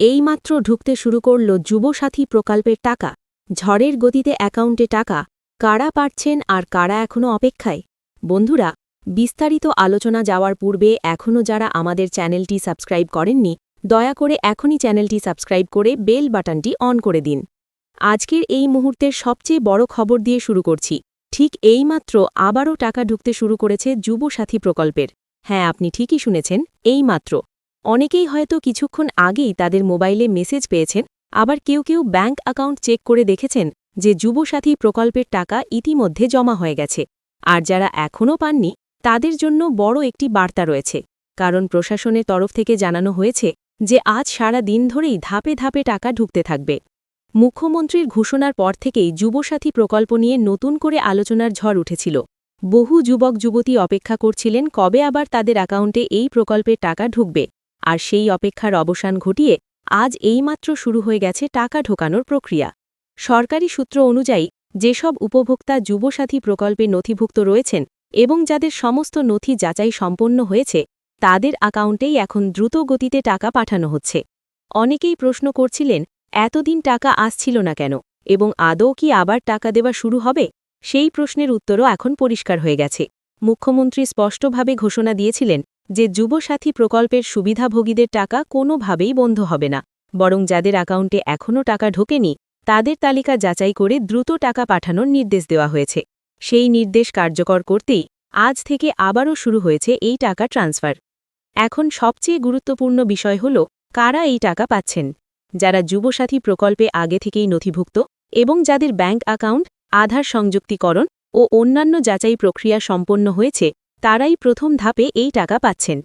এইমাত্র ঢুকতে শুরু করল যুবসাথী প্রকল্পের টাকা। ঝড়ের গতিতে অ্যাকাউন্টে টাকা। কারা পাচ্ছেন আর কারা এখনও অপেক্ষায়? বন্ধুরা, বিস্তারিত আলোচনা যাওয়ার পূর্বে এখনও যারা আমাদের চ্যানেলটি সাবস্ক্রাইব করেননি, দয়া করে এখনই চ্যানেলটি সাবস্ক্রাইব করে বেল বাটনটি অন করে দিন। আজকের এই মুহূর্তের সবচেয়ে বড় খবর দিয়ে শুরু করছি। ঠিক এইমাত্র আবারও টাকা ঢুকতে শুরু করেছে যুবসাথী প্রকল্পের। হ্যাঁ, আপনি ঠিকই শুনেছেন, এইমাত্র। অনেকেই হয়তো কিছুক্ষণ আগেই তাদের মোবাইলে মেসেজ পেয়েছেন, আবার কেউ কেউ ব্যাঙ্ক অ্যাকাউন্ট চেক করে দেখেছেন যে যুবসাথী প্রকল্পের টাকা ইতিমধ্যে জমা হয়ে গেছে। আর যারা এখনও পাননি তাদের জন্য বড় একটি বার্তা রয়েছে, কারণ প্রশাসনের তরফ থেকে জানানো হয়েছে যে আজ সারা দিন ধরেই ধাপে ধাপে টাকা ঢুকতে থাকবে। মুখ্যমন্ত্রীর ঘোষণার পর থেকেই যুবসাথী প্রকল্প নিয়ে নতুন করে আলোচনার ঝড় উঠেছিল। বহু যুবক যুবতী অপেক্ষা করছিলেন কবে আবার তাদের অ্যাকাউন্টে এই প্রকল্পের টাকা ঢুকবে। আর সেই অপেক্ষার অবসান ঘটিয়ে আজ এইমাত্র শুরু হয়ে গেছে টাকা ঢোকানোর প্রক্রিয়া। সরকারি সূত্র অনুযায়ী যেসব উপভোক্তা যুবসাথী প্রকল্পে নথিভুক্ত রয়েছেন এবং যাদের সমস্ত নথি যাচাই সম্পন্ন হয়েছে, তাদের অ্যাকাউন্টেই এখন দ্রুত গতিতে টাকা পাঠানো হচ্ছে। অনেকেই প্রশ্ন করছিলেন, এতদিন টাকা আসছিল না কেন এবং আদৌ কি আবার টাকা দেওয়া শুরু হবে? সেই প্রশ্নের উত্তরও এখন পরিষ্কার হয়ে গেছে। মুখ্যমন্ত্রী স্পষ্টভাবে ঘোষণা দিয়েছিলেন যে যুবসাথী প্রকল্পের সুবিধাভোগীদের টাকা কোনোভাবেই বন্ধ হবে না, বরং যাদের অ্যাকাউন্টে এখনও টাকা ঢোকেনি তাদের তালিকা যাচাই করে দ্রুত টাকা পাঠানোর নির্দেশ দেওয়া হয়েছে। সেই নির্দেশ কার্যকর করতেই আজ থেকে আবারও শুরু হয়েছে এই টাকা ট্রান্সফার। এখন সবচেয়ে গুরুত্বপূর্ণ বিষয় হল কারা এই টাকা পাচ্ছেন। যারা যুবসাথী প্রকল্পে আগে থেকেই নথিভুক্ত এবং যাদের ব্যাঙ্ক অ্যাকাউন্ট, আধার সংযুক্তিকরণ ও অন্যান্য যাচাই প্রক্রিয়া সম্পন্ন হয়েছে, তারাই প্রথম ধাপে এই টাকা পাচ্ছেন।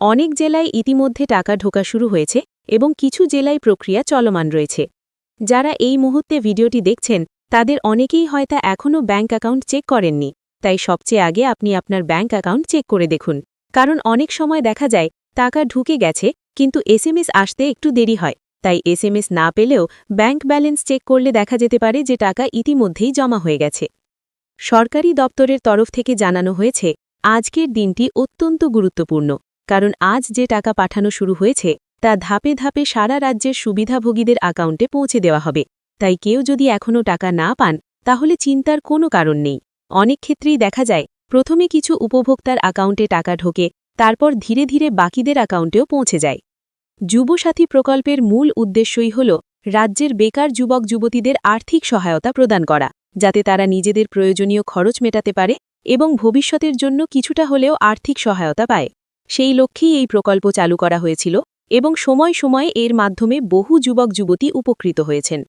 অনেক জেলায় ইতিমধ্যে টাকা ঢোকা শুরু হয়েছে এবং কিছু জেলায় প্রক্রিয়া চলমান রয়েছে। যারা এই মুহূর্তে ভিডিওটি দেখছেন তাদের অনেকেই হয়তো এখনও ব্যাঙ্ক অ্যাকাউন্ট চেক করেননি, তাই সবচেয়ে আগে আপনি আপনার ব্যাঙ্ক অ্যাকাউন্ট চেক করে দেখুন। কারণ অনেক সময় দেখা যায় টাকা ঢুকে গেছে কিন্তু এসএমএস আসতে একটু দেরি হয়, তাই এসএমএস না পেলেও ব্যাঙ্ক ব্যালেন্স চেক করলে দেখা যেতে পারে যে টাকা ইতিমধ্যেই জমা হয়ে গেছে। সরকারি দপ্তরের তরফ থেকে জানানো হয়েছে আজকের দিনটি অত্যন্ত গুরুত্বপূর্ণ, কারণ আজ যে টাকা পাঠানো শুরু হয়েছে তা ধাপে ধাপে সারা রাজ্যের সুবিধাভোগীদের অ্যাকাউন্টে পৌঁছে দেওয়া হবে। তাই কেউ যদি এখনও টাকা না পান তাহলে চিন্তার কোনো কারণ নেই। অনেক ক্ষেত্রেই দেখা যায় প্রথমে কিছু উপভোক্তার অ্যাকাউন্টে টাকা ঢোকে, তারপর ধীরে ধীরে বাকিদের অ্যাকাউন্টেও পৌঁছে যায়। যুবসাথী প্রকল্পের মূল উদ্দেশ্যই হল রাজ্যের বেকার যুবক যুবতীদের আর্থিক সহায়তা প্রদান করা, যাতে তারা নিজেদের প্রয়োজনীয় খরচ মেটাতে পারে এবং ভবিষ্যতের জন্য কিছুটা হলেও আর্থিক সহায়তা পায়। সেই লক্ষ্যেই এই প্রকল্প চালু করা হয়েছিল এবং সময় সময়ে এর মাধ্যমে বহু যুবক যুবতী উপকৃত হয়েছেন।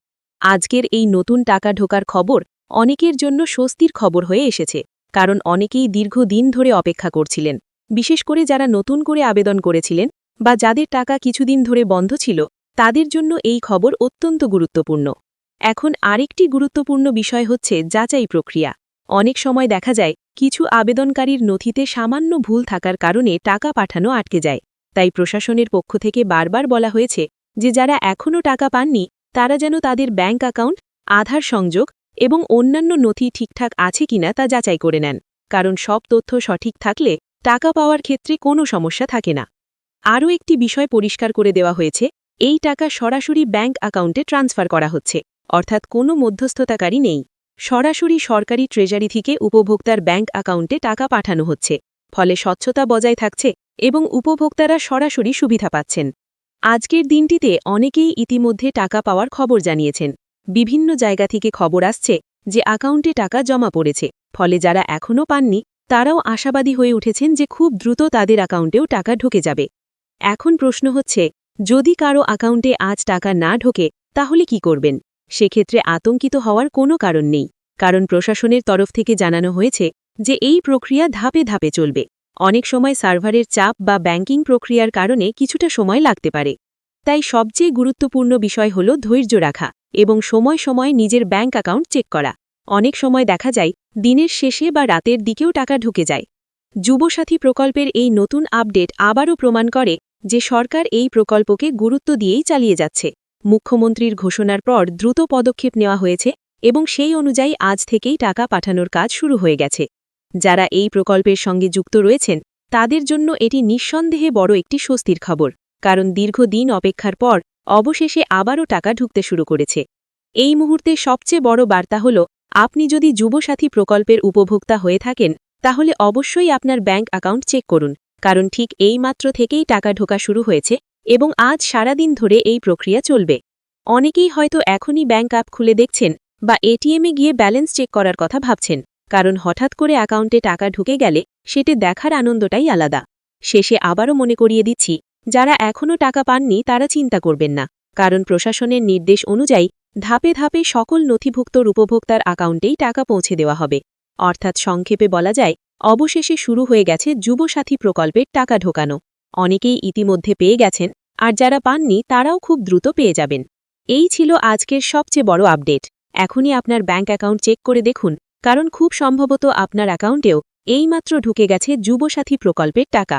আজকের এই নতুন টাকা ঢোকার খবর অনেকের জন্য স্বস্তির খবর হয়ে এসেছে, কারণ অনেকেই দীর্ঘদিন ধরে অপেক্ষা করছিলেন। বিশেষ করে যারা নতুন করে আবেদন করেছিলেন বা যাদের টাকা কিছুদিন ধরে বন্ধ ছিল, তাদের জন্য এই খবর অত্যন্ত গুরুত্বপূর্ণ। এখন আরেকটি গুরুত্বপূর্ণ বিষয় হচ্ছে যাচাই প্রক্রিয়া। অনেক সময় দেখা যায় কিছু আবেদনকারীর নথিতে সামান্য ভুল থাকার কারণে টাকা পাঠানো আটকে যায়। তাই প্রশাসনের পক্ষ থেকে বারবার বলা হয়েছে যে যারা এখনও টাকা পাননি তারা যেন তাদের ব্যাঙ্ক অ্যাকাউন্ট, আধার সংযোগ এবং অন্যান্য নথি ঠিকঠাক আছে কিনা তা যাচাই করে নেন, কারণ সব তথ্য সঠিক থাকলে টাকা পাওয়ার ক্ষেত্রে কোনো সমস্যা থাকে না। আরও একটি বিষয় পরিষ্কার করে দেওয়া হয়েছে, এই টাকা সরাসরি ব্যাঙ্ক অ্যাকাউন্টে ট্রান্সফার করা হচ্ছে, অর্থাৎ কোনো মধ্যস্থতাকারী নেই। সরাসরি সরকারি ট্রেজারি থেকে উপভোক্তার ব্যাঙ্ক অ্যাকাউন্টে টাকা পাঠানো হচ্ছে, ফলে স্বচ্ছতা বজায় থাকছে এবং উপভোক্তারা সরাসরি সুবিধা পাচ্ছেন। আজকের দিনটিতে অনেকেই ইতিমধ্যে টাকা পাওয়ার খবর জানিয়েছেন। বিভিন্ন জায়গা থেকে খবর আসছে যে অ্যাকাউন্টে টাকা জমা পড়েছে, ফলে যারা এখনও পাননি তারাও আশাবাদী হয়ে উঠেছেন যে খুব দ্রুত তাদের অ্যাকাউন্টেও টাকা ঢুকে যাবে। এখন প্রশ্ন হচ্ছে, যদি কারো অ্যাকাউন্টে আজ টাকা না ঢোকে তাহলে কি করবেন? সেক্ষেত্রে আতঙ্কিত হওয়ার কোনো কারণ নেই, কারণ প্রশাসনের তরফ থেকে জানানো হয়েছে যে এই প্রক্রিয়া ধাপে ধাপে চলবে। অনেক সময় সার্ভারের চাপ বা ব্যাংকিং প্রক্রিয়ার কারণে কিছুটা সময় লাগতে পারে। তাই সবচেয়ে গুরুত্বপূর্ণ বিষয় হল ধৈর্য রাখা এবং সময় সময় নিজের ব্যাঙ্ক অ্যাকাউন্ট চেক করা। অনেক সময় দেখা যায় দিনের শেষে বা রাতের দিকেও টাকা ঢুকে যায়। যুবসাথী প্রকল্পের এই নতুন আপডেট আবারও প্রমাণ করে যে সরকার এই প্রকল্পকে গুরুত্ব দিয়েই চালিয়ে যাচ্ছে। মুখ্যমন্ত্রীর ঘোষণার পর দ্রুত পদক্ষেপ নেওয়া হয়েছে এবং সেই অনুযায়ী আজ থেকেই টাকা পাঠানোর কাজ শুরু হয়ে গেছে। যারা এই প্রকল্পের সঙ্গে যুক্ত রয়েছেন তাদের জন্য এটি নিঃসন্দেহে বড় একটি স্বস্তির খবর, কারণ দীর্ঘদিন অপেক্ষার পর অবশেষে আবারও টাকা ঢুকতে শুরু করেছে। এই মুহূর্তে সবচেয়ে বড় বার্তা হল, আপনি যদি যুবসাথী প্রকল্পের উপভোক্তা হয়ে থাকেন তাহলে অবশ্যই আপনার ব্যাংক অ্যাকাউন্ট চেক করুন, কারণ ঠিক এই মাত্র থেকেই টাকা ঢোকা শুরু হয়েছে এবং আজ সারাদিন ধরে এই প্রক্রিয়া চলবে। অনেকেই হয়তো এখনই ব্যাংক অ্যাপ খুলে দেখছেন বা এটিএমে গিয়ে ব্যালেন্স চেক করার কথা ভাবছেন, কারণ হঠাৎ করে অ্যাকাউন্টে টাকা ঢুকে গেলে সেটি দেখার আনন্দটাই আলাদা। শেষে আবারও মনে করিয়ে দিচ্ছি, যারা এখনও টাকা পাননি তারা চিন্তা করবেন না, কারণ প্রশাসনের নির্দেশ অনুযায়ী ধাপে ধাপে সকল নথিভুক্ত উপভোক্তার অ্যাকাউন্টেই টাকা পৌঁছে দেওয়া হবে। অর্থাৎ সংক্ষেপে বলা যায়, অবশেষে শুরু হয়ে গেছে যুবসাথী প্রকল্পের টাকা ঢোকানো। অনেকেই ইতিমধ্যে পেয়ে গেছেন, আর যারা পাননি তারাও খুব দ্রুত পেয়ে যাবেন। এই ছিল আজকের সবচেয়ে বড় আপডেট। এখনই আপনার ব্যাংক অ্যাকাউন্ট চেক করে দেখুন, কারণ খুব সম্ভবত আপনার অ্যাকাউন্টেও এইমাত্র ঢুকে গেছে যুবসাথী প্রকল্পের টাকা।